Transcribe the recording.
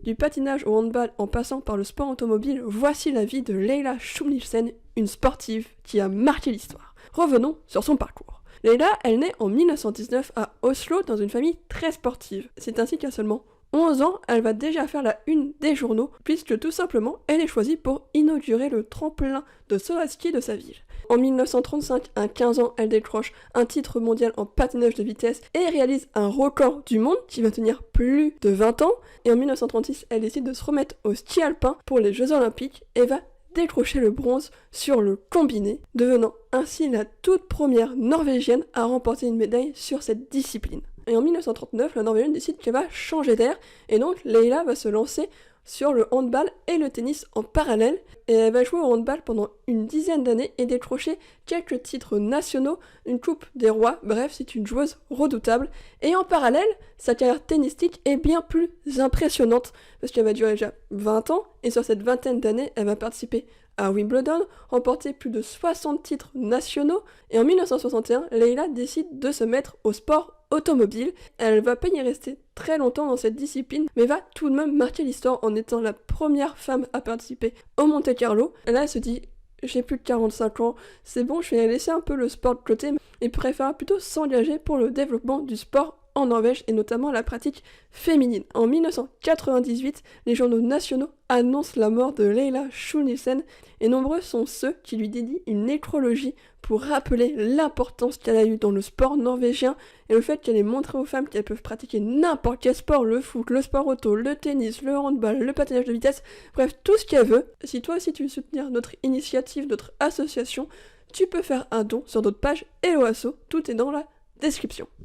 Du patinage au handball en passant par le sport automobile, voici la vie de Leila Schulnielsen, une sportive qui a marqué l'histoire. Revenons sur son parcours. Leila, elle naît en 1919 à Oslo dans une famille très sportive. C'est ainsi qu'à seulement 11 ans, elle va déjà faire la une des journaux, puisque tout simplement, elle est choisie pour inaugurer le tremplin de saut à ski de sa ville. En 1935, à 15 ans, elle décroche un titre mondial en patinage de vitesse et réalise un record du monde qui va tenir plus de 20 ans. Et en 1936, elle décide de se remettre au ski alpin pour les Jeux Olympiques et va décrocher le bronze sur le combiné, devenant ainsi la toute première norvégienne à remporter une médaille sur cette discipline. Et en 1939, la Norvégienne décide qu'elle va changer d'air, et donc Leila va se lancer sur le handball et le tennis en parallèle, et elle va jouer au handball pendant une dizaine d'années et décrocher quelques titres nationaux, une coupe des rois, bref, c'est une joueuse redoutable. Et en parallèle, sa carrière tennistique est bien plus impressionnante, parce qu'elle va durer déjà 20 ans, et sur cette vingtaine d'années, elle va participer à Wimbledon, remporter plus de 60 titres nationaux, et en 1961, Leila décide de se mettre au sport automobile. Elle va pas y rester très longtemps dans cette discipline, mais va tout de même marquer l'histoire en étant la première femme à participer au Monte Carlo. Et là, elle se dit, j'ai plus de 45 ans, c'est bon, je vais laisser un peu le sport de côté, et préfère plutôt s'engager pour le développement du sport en Norvège et notamment la pratique féminine. En 1998, les journaux nationaux annoncent la mort de Leila Schulnielsen et nombreux sont ceux qui lui dédient une nécrologie pour rappeler l'importance qu'elle a eue dans le sport norvégien et le fait qu'elle ait montré aux femmes qu'elles peuvent pratiquer n'importe quel sport, le foot, le sport auto, le tennis, le handball, le patinage de vitesse, bref, tout ce qu'elle veut. Si toi aussi tu veux soutenir notre initiative, notre association, tu peux faire un don sur notre page Hello Asso, tout est dans la description.